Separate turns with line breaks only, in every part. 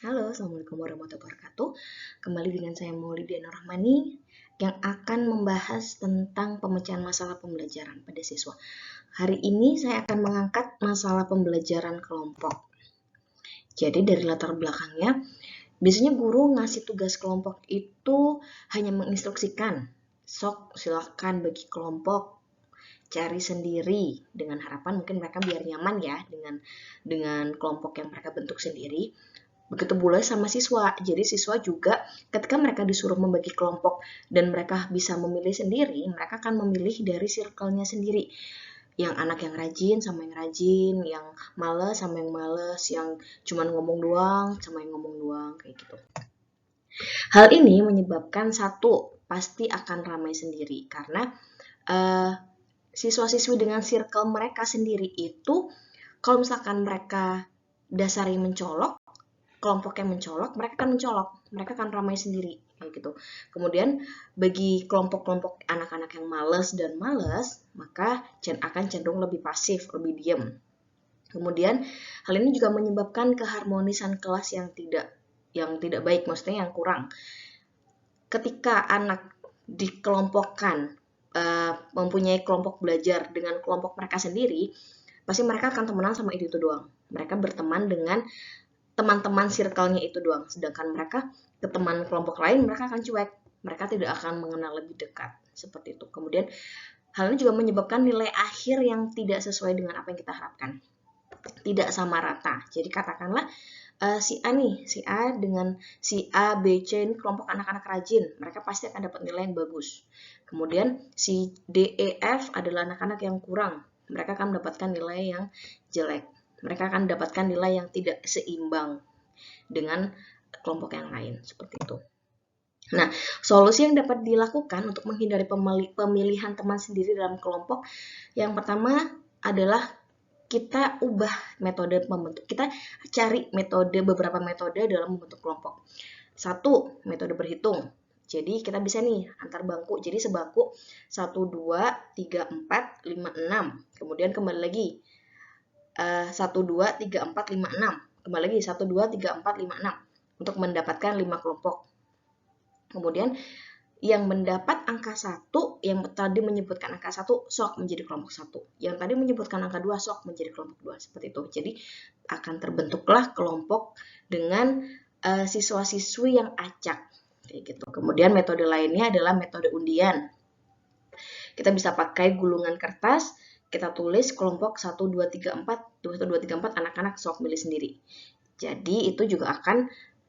Halo, Assalamualaikum warahmatullahi wabarakatuh. Kembali dengan saya Maulidia Nurrahmani yang akan membahas tentang pemecahan masalah pembelajaran pada siswa. Hari ini saya akan mengangkat masalah pembelajaran kelompok. Jadi dari latar belakangnya, biasanya guru ngasih tugas kelompok itu hanya menginstruksikan, sok silahkan bagi kelompok, cari sendiri dengan harapan mungkin mereka biar nyaman ya dengan kelompok yang mereka bentuk sendiri. Begitu pula sama siswa. Jadi siswa juga ketika mereka disuruh membagi kelompok dan mereka bisa memilih sendiri, mereka akan memilih dari circle-nya sendiri. Yang anak yang rajin sama yang rajin, yang males sama yang males, yang cuman ngomong doang sama yang ngomong doang, kayak gitu. Hal ini menyebabkan satu, pasti akan ramai sendiri karena uh, siswa-siswi dengan circle mereka sendiri itu kalau misalkan mereka dasari mencolok, kelompok yang mencolok, mereka akan ramai sendiri kayak gitu. Kemudian bagi kelompok-kelompok anak-anak yang malas dan malas, maka akan cenderung lebih pasif, lebih diam. Kemudian hal ini juga menyebabkan keharmonisan kelas yang tidak baik, maksudnya yang kurang. Ketika anak dikelompokkan mempunyai kelompok belajar dengan kelompok mereka sendiri, pasti mereka akan temenan sama itu doang. Mereka berteman dengan teman-teman circle-nya itu doang. Sedangkan mereka ke teman kelompok lain, mereka akan cuek. Mereka tidak akan mengenal lebih dekat. Seperti itu. Kemudian, hal ini juga menyebabkan nilai akhir yang tidak sesuai dengan apa yang kita harapkan. Tidak sama rata. Jadi katakanlah si A nih, si A dengan si A, B, C ini kelompok anak-anak rajin. Mereka pasti akan dapat nilai yang bagus. Kemudian si D, E, F adalah anak-anak yang kurang. Mereka akan mendapatkan nilai yang jelek. Mereka akan mendapatkan nilai yang tidak seimbang dengan kelompok yang lain, seperti itu. Nah, solusi yang dapat dilakukan untuk menghindari pemilihan teman sendiri dalam kelompok, yang pertama adalah kita ubah metode membentuk. Kita cari beberapa metode dalam membentuk kelompok. Satu, metode berhitung. Jadi kita bisa nih antar bangku. Jadi sebangku 1, 2, 3, 4, 5, 6. Kemudian kembali lagi 1, 2, 3, 4, 5, 6. Kembali lagi 1, 2, 3, 4, 5, 6. Untuk mendapatkan 5 kelompok. Kemudian yang mendapat angka 1, yang tadi menyebutkan angka 1, sok menjadi kelompok 1. Yang tadi menyebutkan angka 2, sok menjadi kelompok 2. Seperti itu. Jadi akan terbentuklah kelompok dengan siswa-siswi yang acak. Kayak gitu. Kemudian metode lainnya adalah metode undian. Kita bisa pakai gulungan kertas, kita tulis kelompok 1, 2, 3, 4, 1, 2, 3, 4, anak-anak sok milih sendiri. Jadi itu juga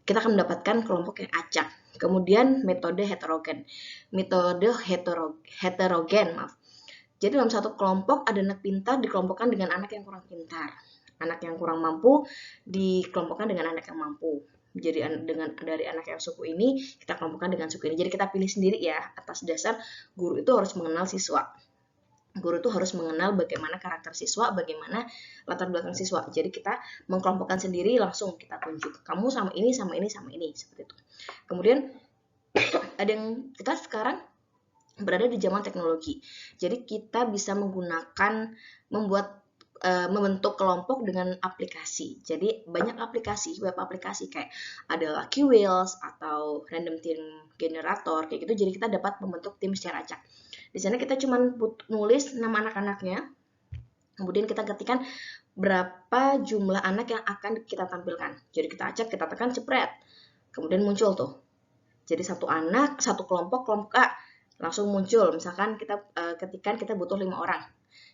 kita akan mendapatkan kelompok yang acak. Kemudian metode heterogen. Metode heterogen, maaf. Jadi dalam satu kelompok ada anak pintar dikelompokkan dengan anak yang kurang pintar. Anak yang kurang mampu dikelompokkan dengan anak yang mampu. Jadi dari anak yang suku ini kita kelompokkan dengan suku ini. Jadi kita pilih sendiri ya atas dasar guru itu harus mengenal siswa. Guru itu harus mengenal bagaimana karakter siswa, bagaimana latar belakang siswa. Jadi kita mengkelompokkan sendiri langsung kita tunjuk. Kamu sama ini, sama ini, sama ini. Seperti itu. Kemudian ada yang kita sekarang berada di zaman teknologi. Jadi kita bisa membentuk kelompok dengan aplikasi. Jadi banyak aplikasi, web aplikasi kayak ada Lucky Wheels atau Random Team Generator kayak gitu. Jadi kita dapat membentuk tim secara acak. Di sana kita cuma nulis nama anak-anaknya, kemudian kita ketikkan berapa jumlah anak yang akan kita tampilkan. Jadi kita acak, kita tekan, cepret. Kemudian muncul tuh. Jadi satu anak, satu kelompok A langsung muncul. Misalkan kita ketikan kita butuh 5 orang.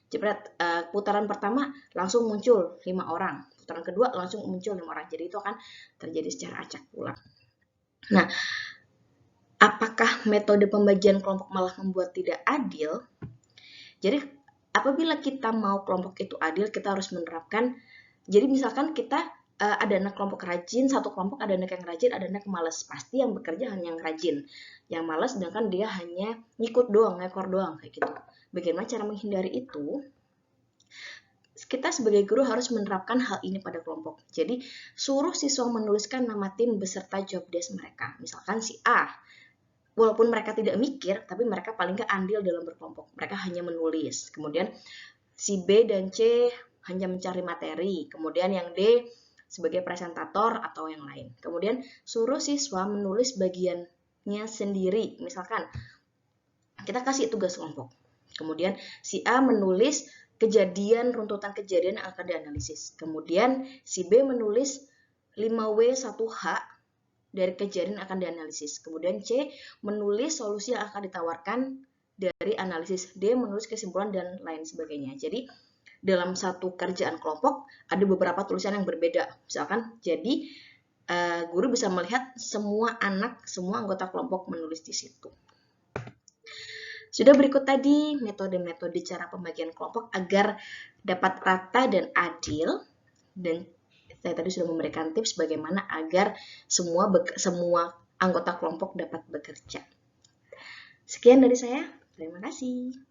Jepret putaran pertama langsung muncul 5 orang. Putaran kedua langsung muncul 5 orang. Jadi itu akan terjadi secara acak pula. Nah, apakah metode pembagian kelompok malah membuat tidak adil? Jadi apabila kita mau kelompok itu adil, kita harus menerapkan. Jadi misalkan kita ada anak kelompok rajin, satu kelompok ada anak yang rajin, ada anak yang malas. Pasti yang bekerja hanya yang rajin. Yang malas sedangkan dia hanya ngikut doang, ngekor doang kayak gitu. Bagaimana cara menghindari itu? Kita sebagai guru harus menerapkan hal ini pada kelompok. Jadi, suruh siswa menuliskan nama tim beserta job desk mereka. Misalkan si A, walaupun mereka tidak mikir, tapi mereka paling nggak andil dalam berkelompok. Mereka hanya menulis. Kemudian si B dan C hanya mencari materi. Kemudian yang D sebagai presentator atau yang lain. Kemudian suruh siswa menulis bagiannya sendiri. Misalkan kita kasih tugas kelompok. Kemudian si A menulis runtutan kejadian yang akan dianalisis. Kemudian si B menulis 5W1H dari kejadian yang akan dianalisis. Kemudian C menulis solusi yang akan ditawarkan dari analisis. D menulis kesimpulan dan lain sebagainya. Jadi dalam satu kerjaan kelompok ada beberapa tulisan yang berbeda. Misalkan jadi guru bisa melihat semua anggota kelompok menulis di situ. Sudah berikut tadi metode-metode cara pembagian kelompok agar dapat rata dan adil, dan saya tadi sudah memberikan tips bagaimana agar semua anggota kelompok dapat bekerja. Sekian dari saya, terima kasih.